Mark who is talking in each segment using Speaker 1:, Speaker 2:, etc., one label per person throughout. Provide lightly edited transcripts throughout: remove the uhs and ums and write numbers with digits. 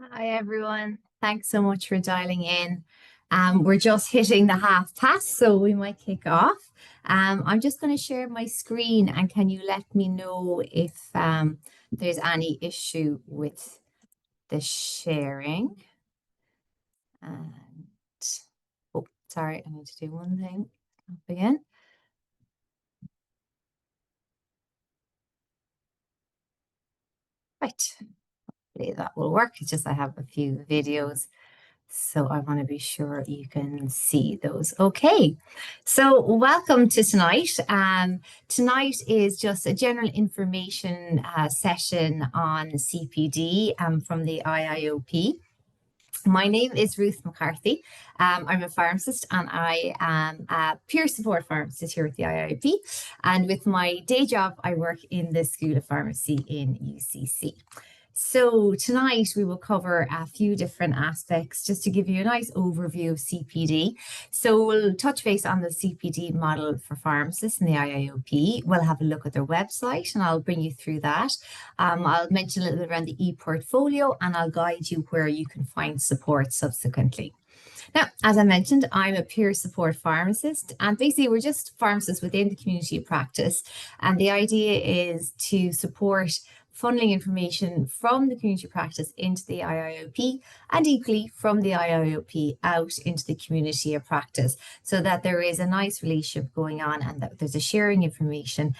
Speaker 1: Hi, everyone. Thanks so much for dialing in. We're just hitting the half past, so we might kick off. I'm just going to share my screen, and can you let me know if there's any issue with the sharing? And oh, sorry, I need to do one thing. Up again. Right. Hopefully that will work. It's just I have a few videos, so I want to be sure you can see those. Okay, so welcome to tonight. Tonight is just a general information session on CPD from the IIOP. My name is Ruth McCarthy. I'm a pharmacist and I am a peer support pharmacist here at the IIOP. And with my day job, I work in the School of Pharmacy in UCC. So tonight we will cover a few different aspects just to give you a nice overview of CPD. So we'll touch base on the CPD model for pharmacists in the IIOP. We'll have a look at their website and I'll bring you through that. I'll mention a little bit around the e-portfolio and I'll guide you where you can find support subsequently. Now, as I mentioned, I'm a peer support pharmacist, and basically we're just pharmacists within the community of practice. And the idea is to support funneling information from the community practice into the IIOP and equally from the IIOP out into the community of practice so that there is a nice relationship going on and that there's a sharing information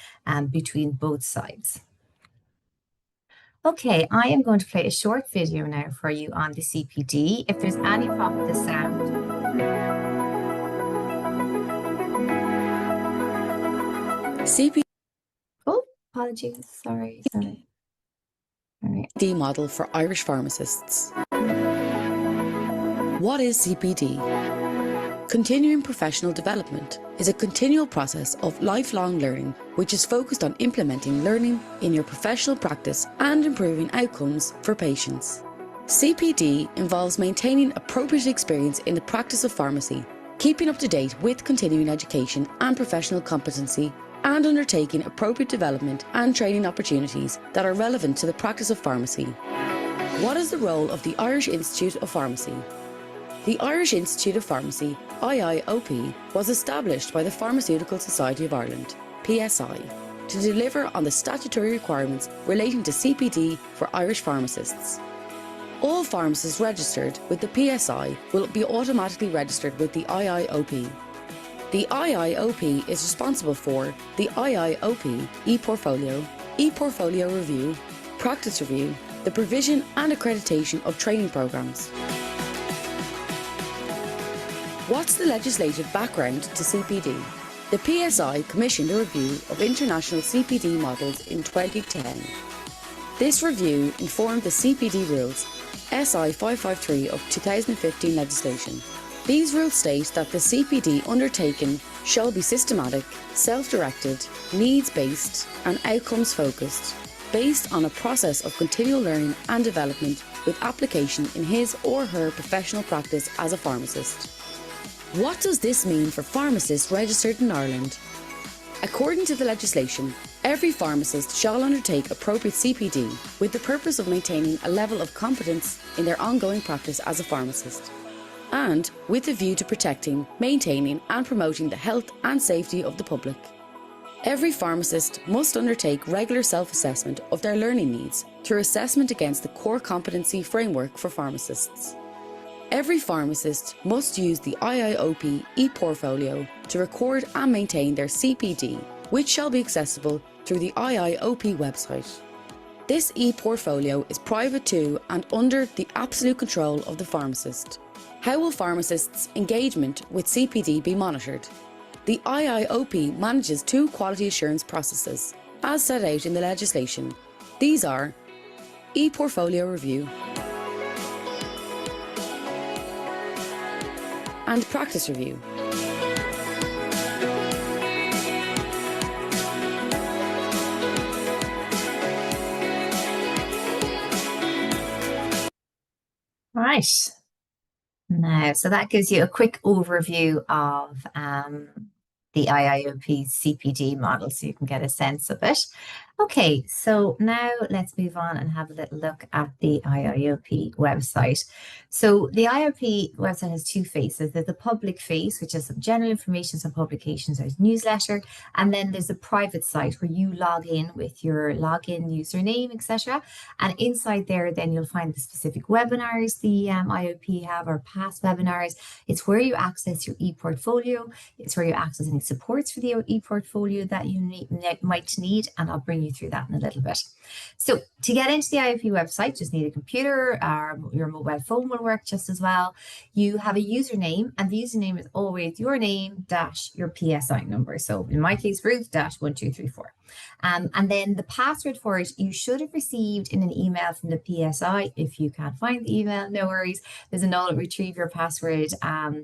Speaker 1: between both sides. Okay, I am going to play a short video now for you on the CPD. If there's any problem with the sound.
Speaker 2: CPD.
Speaker 1: Oh, apologies. Sorry. All right.
Speaker 2: Model for Irish pharmacists. What is CPD? Continuing professional development is a continual process of lifelong learning which is focused on implementing learning in your professional practice and improving outcomes for patients. CPD involves maintaining appropriate experience in the practice of pharmacy, keeping up to date with continuing education and professional competency, and undertaking appropriate development and training opportunities that are relevant to the practice of pharmacy. What is the role of the Irish Institute of Pharmacy? The Irish Institute of Pharmacy, IIOP, was established by the Pharmaceutical Society of Ireland, PSI, to deliver on the statutory requirements relating to CPD for Irish pharmacists. All pharmacists registered with the PSI will be automatically registered with the IIOP. The IIOP is responsible for the IIOP e-portfolio, e-portfolio review, practice review, the provision and accreditation of training programs. What's the legislative background to CPD? The PSI commissioned a review of international CPD models in 2010. This review informed the CPD rules, SI 553 of 2015 legislation. These rules state that the CPD undertaken shall be systematic, self-directed, needs-based and outcomes-focused, based on a process of continual learning and development with application in his or her professional practice as a pharmacist. What does this mean for pharmacists registered in Ireland? According to the legislation, every pharmacist shall undertake appropriate CPD with the purpose of maintaining a level of competence in their ongoing practice as a pharmacist, and with a view to protecting, maintaining and promoting the health and safety of the public. Every pharmacist must undertake regular self-assessment of their learning needs through assessment against the core competency framework for pharmacists. Every pharmacist must use the IIOP e-portfolio to record and maintain their CPD, which shall be accessible through the IIOP website. This e-portfolio is private to and under the absolute control of the pharmacist. How will pharmacists' engagement with CPD be monitored? The IIOP manages two quality assurance processes, as set out in the legislation. These are e-portfolio review and practice review.
Speaker 1: Right. Now, so that gives you a quick overview of the IIOP CPD model, so you can get a sense of it. Okay, so now let's move on and have a little look at the IIOP website. So the IIOP website has two faces. There's the public face, which is some general information, some publications, there's newsletter, and then there's a private site where you log in with your login username, etc. And inside there, then you'll find the specific webinars the IIOP have or past webinars. It's where you access your e-portfolio. It's where you access any supports for the e-portfolio that you might need, and I'll bring you through that in a little bit. So to get into the IIOP website, just need a computer, or your mobile phone will work just as well. You have a username, and the username is always your name dash your PSI number. So in my case, Ruth dash 1234. And then the password for it, you should have received in an email from the PSI. If you can't find the email, no worries. There's an old retrieve your password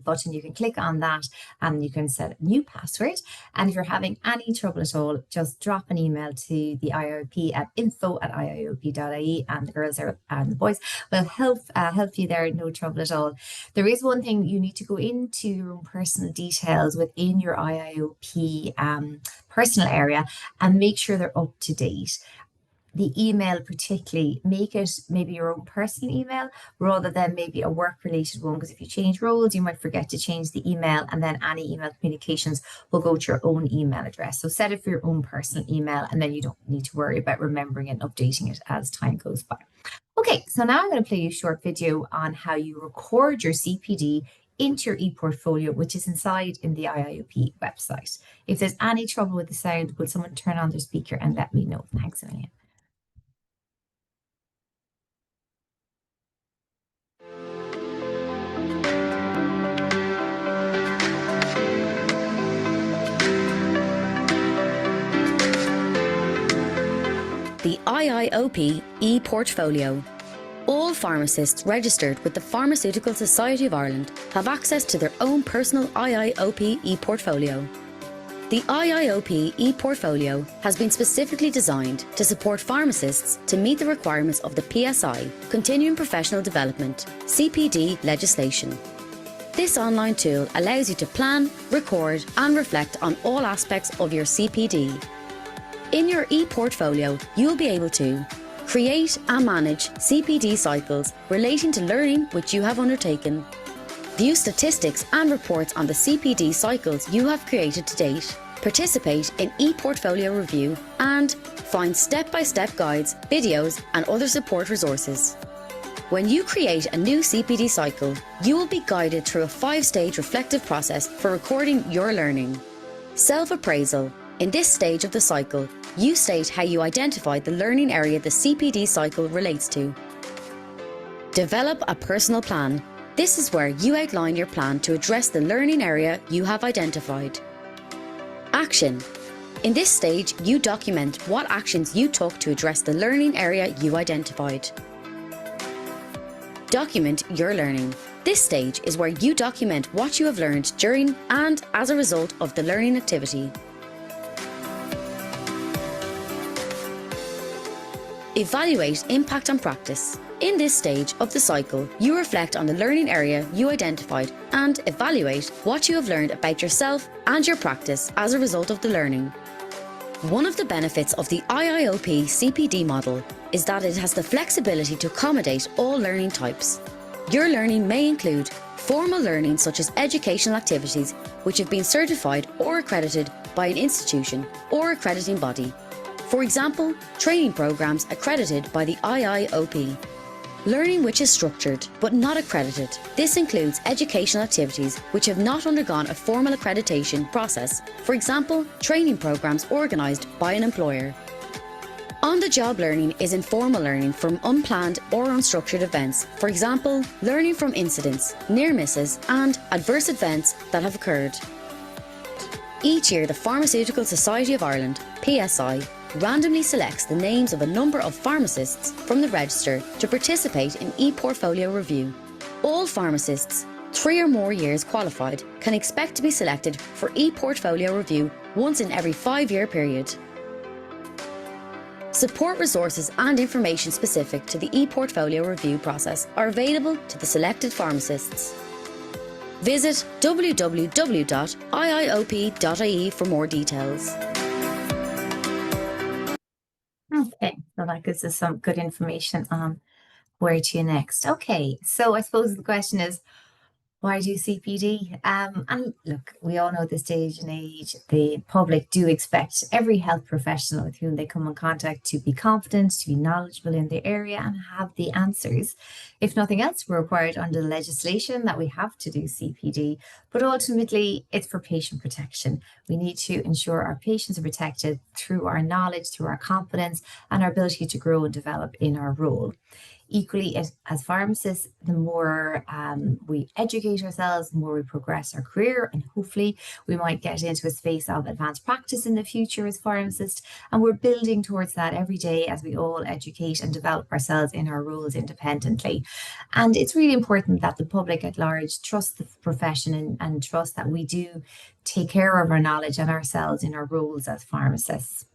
Speaker 1: button. You can click on that and you can set a new password. And if you're having any trouble at all, just drop an email to the IIOP at info@iiop.ie, and the girls there and the boys will help you there, no trouble at all. There is one thing: you need to go into your own personal details within your IIOP personal area and make sure they're up to date. The email particularly, make it maybe your own personal email rather than maybe a work-related one, because if you change roles, you might forget to change the email, and then any email communications will go to your own email address. So set it for your own personal email, and then you don't need to worry about remembering and updating it as time goes by. Okay, so now I'm going to play you a short video on how you record your CPD into your e-portfolio, which is inside in the IIOP website. If there's any trouble with the sound, will someone turn on their speaker and let me know? Thanks a million.
Speaker 2: The IIOP e-portfolio. All pharmacists registered with the Pharmaceutical Society of Ireland have access to their own personal IIOP e-portfolio. The IIOP e-portfolio has been specifically designed to support pharmacists to meet the requirements of the PSI, Continuing Professional Development, CPD legislation. This online tool allows you to plan, record and reflect on all aspects of your CPD. In your e-portfolio, you'll be able to create and manage CPD cycles relating to learning which you have undertaken, view statistics and reports on the CPD cycles you have created to date, participate in e-portfolio review, and find step-by-step guides, videos and other support resources. When you create a new CPD cycle, you will be guided through a 5-stage reflective process for recording your learning. Self-appraisal. In this stage of the cycle, you state how you identified the learning area the CPD cycle relates to. Develop a personal plan. This is where you outline your plan to address the learning area you have identified. Action. In this stage, you document what actions you took to address the learning area you identified. Document your learning. This stage is where you document what you have learned during and as a result of the learning activity. Evaluate impact on practice. In this stage of the cycle, you reflect on the learning area you identified and evaluate what you have learned about yourself and your practice as a result of the learning. One of the benefits of the IIOP CPD model is that it has the flexibility to accommodate all learning types. Your learning may include formal learning such as educational activities which have been certified or accredited by an institution or accrediting body. For example, training programs accredited by the IIOP. Learning which is structured but not accredited. This includes educational activities which have not undergone a formal accreditation process, for example, training programs organised by an employer. On-the-job learning is informal learning from unplanned or unstructured events, for example, learning from incidents, near misses and adverse events that have occurred. Each year, the Pharmaceutical Society of Ireland, PSI, randomly selects the names of a number of pharmacists from the register to participate in e-portfolio review. All pharmacists, 3 or more years qualified, can expect to be selected for e-portfolio review once in every 5-year period. Support resources and information specific to the e-portfolio review process are available to the selected pharmacists. Visit www.iiop.ie for more details.
Speaker 1: that gives us some good information on where to next. Okay, so I suppose the question is, why do CPD? And look, we all know this stage and age, the public do expect every health professional with whom they come in contact to be confident, to be knowledgeable in the area and have the answers. If nothing else, we're required under the legislation that we have to do CPD, but ultimately it's for patient protection. We need to ensure our patients are protected through our knowledge, through our competence, and our ability to grow and develop in our role. Equally, as pharmacists, the more we educate ourselves, the more we progress our career, and hopefully we might get into a space of advanced practice in the future as pharmacists. And we're building towards that every day as we all educate and develop ourselves in our roles independently. And it's really important that the public at large trust the profession and trust that we do take care of our knowledge and ourselves in our roles as pharmacists.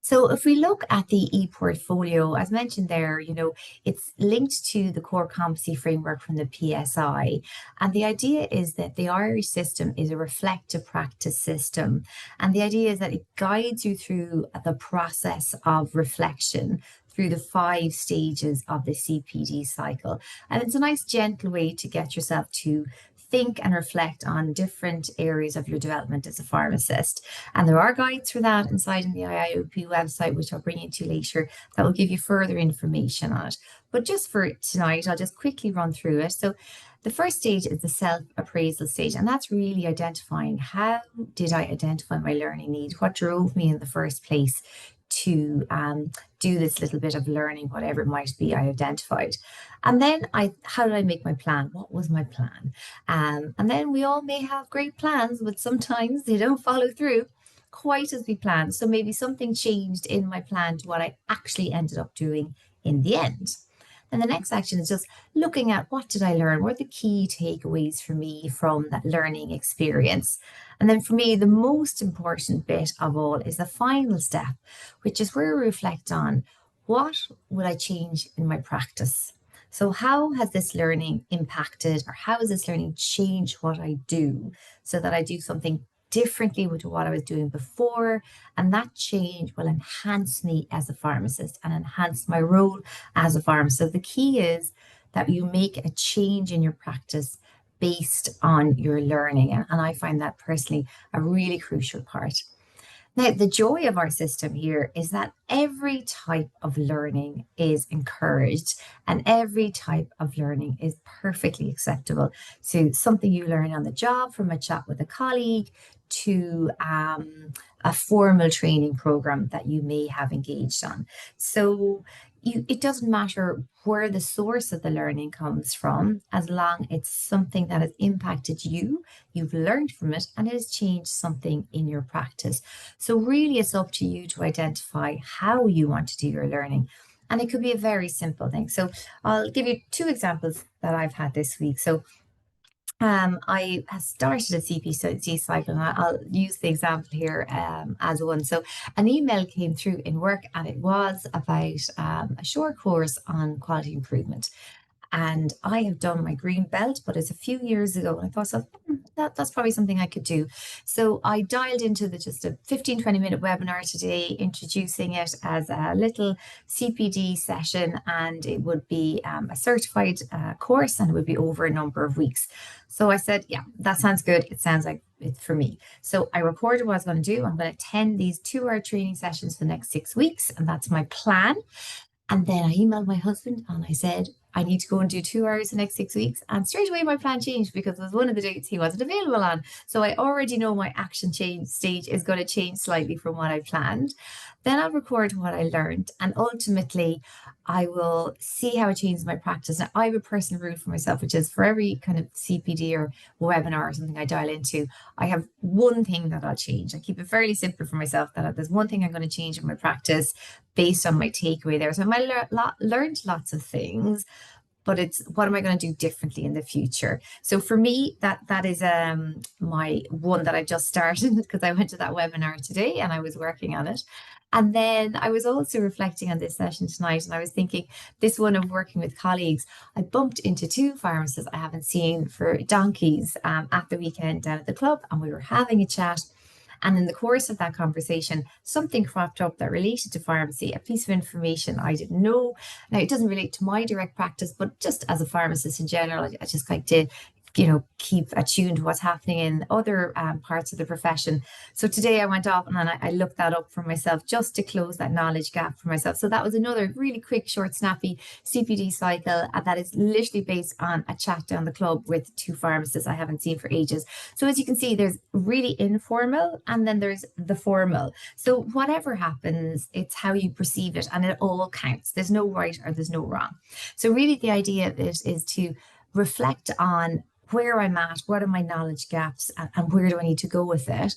Speaker 1: So if we look at the e-portfolio, as mentioned there, it's linked to the core competency framework from the PSI. And the idea is that the Irish system is a reflective practice system. And the idea is that it guides you through the process of reflection through the 5 stages of the CPD cycle. And it's a nice gentle way to get yourself to think and reflect on different areas of your development as a pharmacist. And there are guides for that inside in the IIOP website, which I'll bring you to later, that will give you further information on it. But just for tonight, I'll just quickly run through it. So the first stage is the self-appraisal stage, and that's really identifying how did I identify my learning need? What drove me in the first place to do this little bit of learning, whatever it might be I identified. And then how did I make my plan? What was my plan? And then we all may have great plans, but sometimes they don't follow through quite as we planned. So maybe something changed in my plan to what I actually ended up doing in the end. And the next action is just looking at what did I learn? What are the key takeaways for me from that learning experience? And then for me, the most important bit of all is the final step, which is where we reflect on what would I change in my practice? So how has this learning impacted, or how has this learning changed what I do so that I do something differently with what I was doing before, and that change will enhance me as a pharmacist and enhance my role as a pharmacist. So the key is that you make a change in your practice based on your learning, and I find that personally a really crucial part. Now, the joy of our system here is that every type of learning is encouraged and every type of learning is perfectly acceptable. So something you learn on the job from a chat with a colleague to a formal training program that you may have engaged on. So it doesn't matter where the source of the learning comes from, as long as it's something that has impacted you, you've learned from it, and it has changed something in your practice. So really it's up to you to identify how you want to do your learning. And it could be a very simple thing. So I'll give you 2 examples that I've had this week. So I have started a CPD cycle, and I'll use the example here as one. So an email came through in work, and it was about a short course on quality improvement. And I have done my green belt, but it's a few years ago. And I thought, that's probably something I could do. So I dialed into just a 15-20 minute webinar today, introducing it as a little CPD session. And it would be a certified course, and it would be over a number of weeks. So I said, yeah, that sounds good. It sounds like it's for me. So I recorded what I was going to do. I'm going to attend these 2-hour training sessions for the next 6 weeks. And that's my plan. And then I emailed my husband and I said, I need to go and do 2 hours the next 6 weeks. And straight away, my plan changed because it was one of the dates he wasn't available on. So I already know my action change stage is going to change slightly from what I planned. Then I'll record what I learned. And ultimately, I will see how it changes my practice. Now, I have a personal rule for myself, which is for every kind of CPD or webinar or something I dial into, I have one thing that I'll change. I keep it fairly simple for myself, that there's one thing I'm going to change in my practice based on my takeaway there. So I might learned lots of things, but it's what am I going to do differently in the future? So for me, that is my one that I just started because I went to that webinar today and I was working on it. And then I was also reflecting on this session tonight, and I was thinking this one of working with colleagues. I bumped into 2 pharmacists I haven't seen for donkeys at the weekend down at the club, and we were having a chat. And in the course of that conversation, something cropped up that related to pharmacy, a piece of information I didn't know. Now, it doesn't relate to my direct practice, but just as a pharmacist in general, I just like to keep attuned to what's happening in other parts of the profession. So today I went off and I looked that up for myself just to close that knowledge gap for myself. So that was another really quick, short, snappy CPD cycle that is literally based on a chat down the club with two pharmacists I haven't seen for ages. So as you can see, there's really informal and then there's the formal. So whatever happens, it's how you perceive it and it all counts. There's no right or there's no wrong. So really the idea of it is to reflect on where I'm at, what are my knowledge gaps, and where do I need to go with it.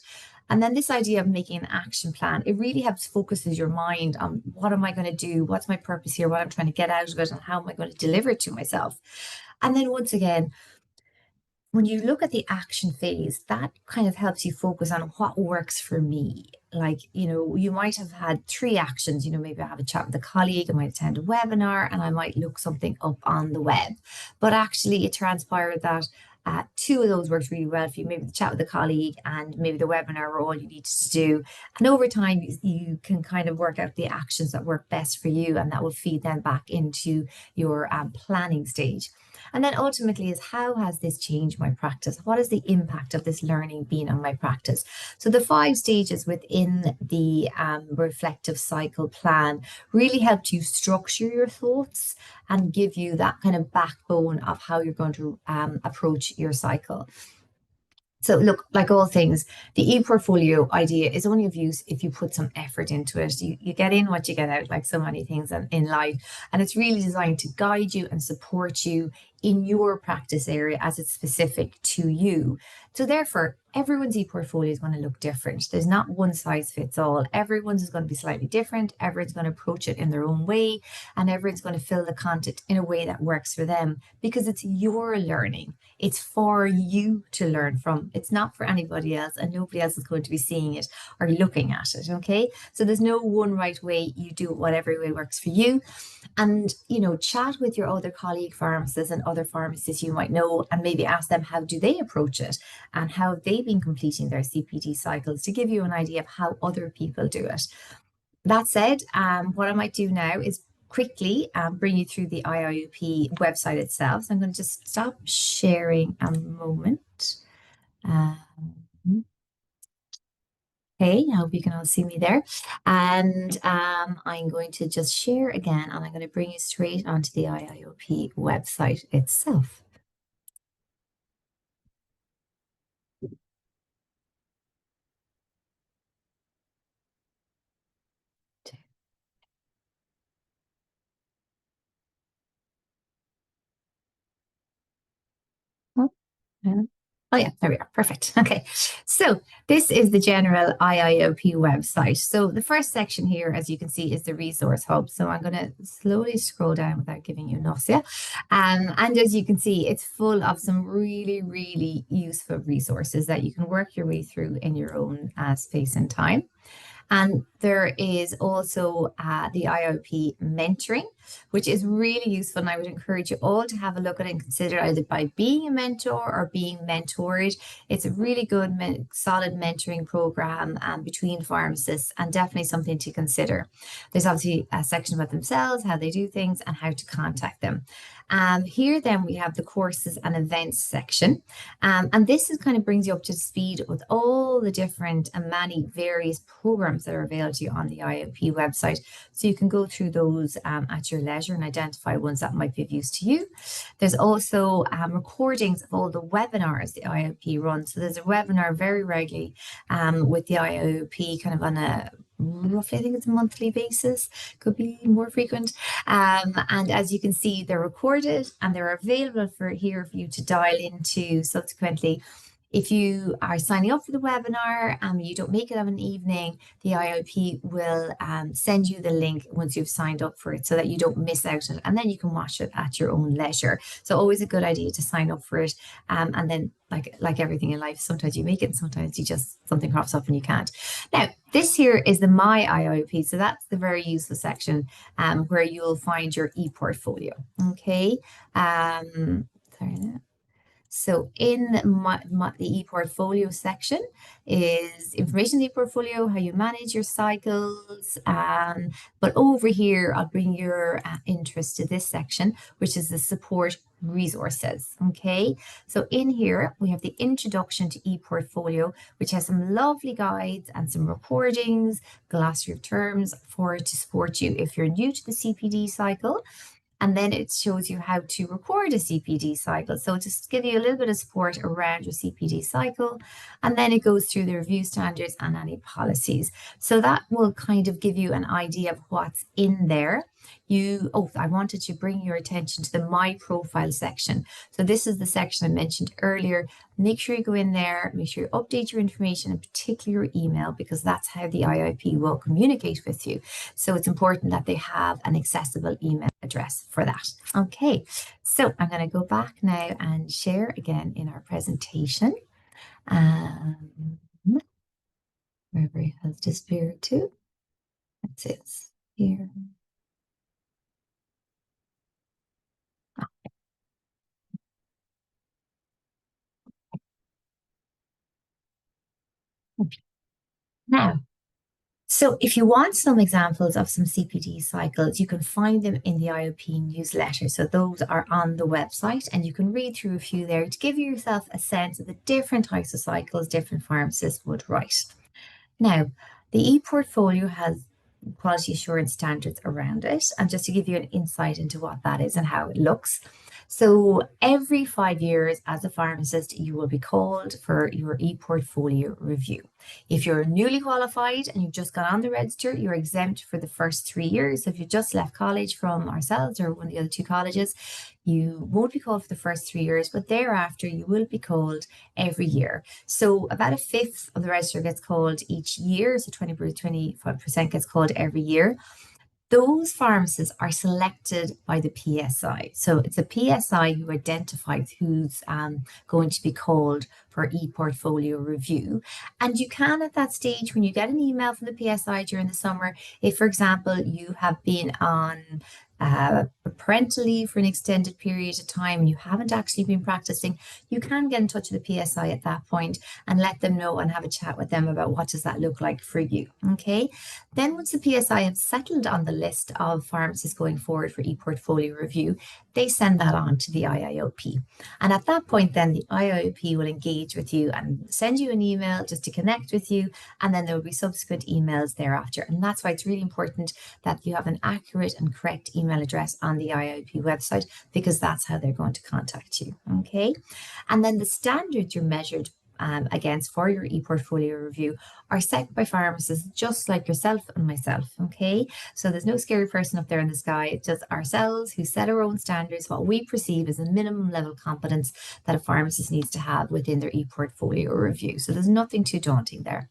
Speaker 1: And then this idea of making an action plan, it really helps focuses your mind on what am I going to do? What's my purpose here? What I'm trying to get out of it and how am I going to deliver it to myself? And then once again, when you look at the action phase, that kind of helps you focus on what works for me. Like, you might have had three actions. Maybe I have a chat with a colleague, I might attend a webinar, and I might look something up on the web. But actually, it transpired that two of those worked really well for you. Maybe the chat with a colleague and maybe the webinar were all you needed to do. And over time, you can kind of work out the actions that work best for you, and that will feed them back into your planning stage. And then ultimately is how has this changed my practice? What is the impact of this learning been on my practice? So the 5 stages within the reflective cycle plan really helped you structure your thoughts and give you that kind of backbone of how you're going to approach your cycle. So look, like all things, the e-portfolio idea is only of use if you put some effort into it. You get in what you get out, like so many things in life. And it's really designed to guide you and support you in your practice area as it's specific to you. So therefore, everyone's e-portfolio is going to look different. There's not one size fits all. Everyone's is going to be slightly different. Everyone's going to approach it in their own way, and everyone's going to fill the content in a way that works for them because it's your learning. It's for you to learn from. It's not for anybody else, and nobody else is going to be seeing it or looking at it. Okay. So there's no one right way. You do it whatever way works for you. And, chat with your other colleague pharmacists and other pharmacists you might know, and maybe ask them how do they approach it and how have they been completing their CPD cycles to give you an idea of how other people do it. That said, what I might do now is quickly bring you through the IIOP website itself. So I'm going to just stop sharing a moment. Okay, I hope you can all see me there. And I'm going to just share again, and I'm going to bring you straight onto the IIOP website itself. Oh yeah, there we are. Perfect. Okay. So this is the general IIOP website. So the first section here, as you can see, is the resource hub. So I'm going to slowly scroll down without giving you nausea. And as you can see, it's full of some really, really useful resources that you can work your way through in your own space and time. And there is also the IIOP mentoring, which is really useful. And I would encourage you all to have a look at it and consider either by being a mentor or being mentored. It's a really good, solid mentoring program between pharmacists and definitely something to consider. There's obviously a section about themselves, how they do things and how to contact them. Here then we have the courses and events section. And this is kind of brings you up to speed with all the different and many various programs that are available to you on the IIOP website. So you can go through those at your leisure and identify ones that might be of use to you. There's also recordings of all the webinars the IIOP runs. So there's a webinar very regularly with the IIOP kind of on a roughly, I think it's a monthly basis, could be more frequent. And as you can see, they're recorded and they're available for you to dial into subsequently. If you are signing up for the webinar and you don't make it of an evening, the IIOP will send you the link once you've signed up for it so that you don't miss out on it. And then you can watch it at your own leisure. So always a good idea to sign up for it. And then like everything in life, sometimes you make it and sometimes something crops up and you can't. Now, this here is the My IIOP. So that's the very useful section where you'll find your e-portfolio. Okay. Sorry. So in the ePortfolio section is information in the ePortfolio, how you manage your cycles. But over here, I'll bring your interest to this section, which is the support resources. Okay, so in here we have the introduction to ePortfolio, which has some lovely guides and some recordings, glossary of terms to support you if you're new to the CPD cycle. And then it shows you how to record a CPD cycle. So just give you a little bit of support around your CPD cycle. And then it goes through the review standards and any policies. So that will kind of give you an idea of what's in there. I wanted to bring your attention to the My Profile section. So this is the section I mentioned earlier. Make sure you go in there, make sure you update your information, in particular your email, because that's how the IIOP will communicate with you. So it's important that they have an accessible email address for that. Okay, so I'm going to go back now and share again in our presentation. Wherever it has disappeared to. That's it here. Now, so if you want some examples of some CPD cycles, you can find them in the IOP newsletter. So those are on the website and you can read through a few there to give yourself a sense of the different types of cycles different pharmacists would write. Now, the ePortfolio has quality assurance standards around it. And just to give you an insight into what that is and how it looks. So every 5 years as a pharmacist, you will be called for your ePortfolio review. If you're newly qualified and you've just got on the register, you're exempt for the first 3 years. So if you just left college from ourselves or one of the other 2 colleges, you won't be called for the first 3 years, but thereafter you will be called every year. So about a fifth of the register gets called each year. So 25% gets called every year. Those pharmacists are selected by the PSI. So it's a PSI who identifies who's going to be called for ePortfolio review. And you can at that stage, when you get an email from the PSI during the summer, if, for example, you have been on parental leave for an extended period of time and you haven't actually been practicing, you can get in touch with the PSI at that point and let them know and have a chat with them about what does that look like for you. Okay. Then once the PSI have settled on the list of pharmacists going forward for ePortfolio review, they send that on to the IIOP. And at that point, then the IIOP will engage with you and send you an email just to connect with you. And then there will be subsequent emails thereafter. And that's why it's really important that you have an accurate and correct email address on the IIOP website, because that's how they're going to contact you. Okay. And then the standards you're measured against for your ePortfolio review are set by pharmacists just like yourself and myself. Okay, so there's no scary person up there in the sky. It's just ourselves who set our own standards, what we perceive as a minimum level competence that a pharmacist needs to have within their ePortfolio review. So there's nothing too daunting there.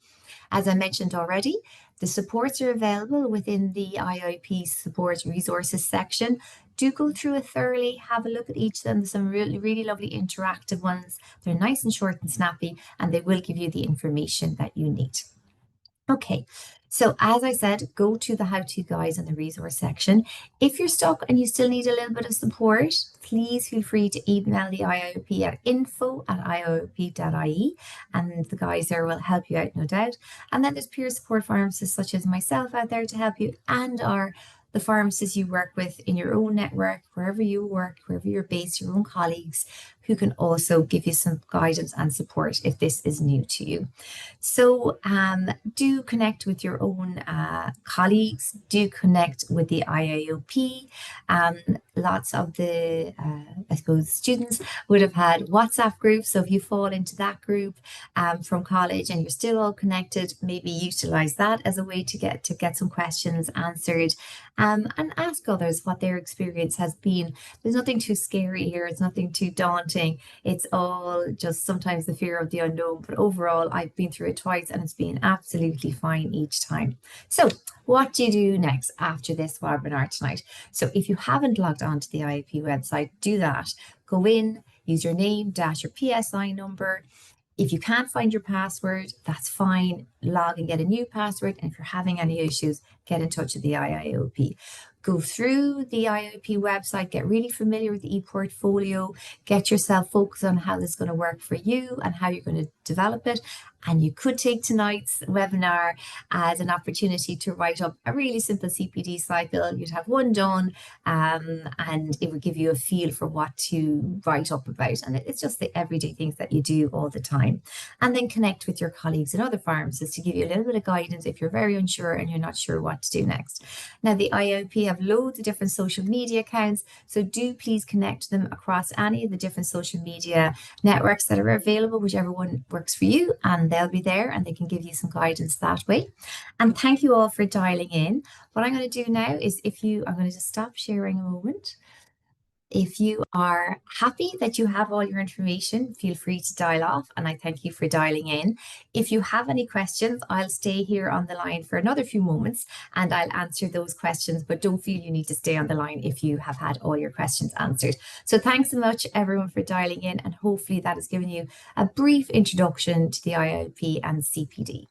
Speaker 1: As I mentioned already, the supports are available within the IIP support resources section. Do go through it thoroughly, have a look at each of them. There's some really, really lovely interactive ones. They're nice and short and snappy, and they will give you the information that you need. Okay, so as I said, go to the how-to guides in the resource section. If you're stuck and you still need a little bit of support, please feel free to email the IIOP at info@iiop.ie, and the guys there will help you out, no doubt. And then there's peer support pharmacists such as myself out there to help you, and the pharmacists you work with in your own network, wherever you work, wherever you're based, your own colleagues, who can also give you some guidance and support if this is new to you. So do connect with your own colleagues, do connect with the IIOP. Lots of the, I suppose, students would have had WhatsApp groups. So if you fall into that group from college and you're still all connected, maybe utilize that as a way to get some questions answered, and ask others what their experience has been. There's nothing too scary here. It's nothing too daunting. It's all just sometimes the fear of the unknown. But overall, I've been through it twice and it's been absolutely fine each time. So what do you do next after this webinar tonight? So if you haven't logged on to the IIP website, do that. Go in, use your name, dash your PSI number. If you can't find your password, that's fine. Log and get a new password. And if you're having any issues, get in touch with the IIOP. go through the IIOP website, get really familiar with the e-portfolio, get yourself focused on how this is going to work for you and how you're going to develop it. And you could take tonight's webinar as an opportunity to write up a really simple CPD cycle. You'd have one done, and it would give you a feel for what to write up about. And it's just the everyday things that you do all the time. And then connect with your colleagues in other pharmacists to give you a little bit of guidance if you're very unsure and you're not sure what to do next. Now, the IIOP have loads of different social media accounts, so do please connect them across any of the different social media networks that are available, whichever one works for you, and they'll be there and they can give you some guidance that way. And thank you all for dialing in. What I'm going to do now is I'm going to just stop sharing a moment. If you are happy that you have all your information, feel free to dial off, and I thank you for dialing in. If you have any questions, I'll stay here on the line for another few moments and I'll answer those questions, but don't feel you need to stay on the line if you have had all your questions answered. So thanks so much everyone for dialing in, and hopefully that has given you a brief introduction to the IIOP and CPD.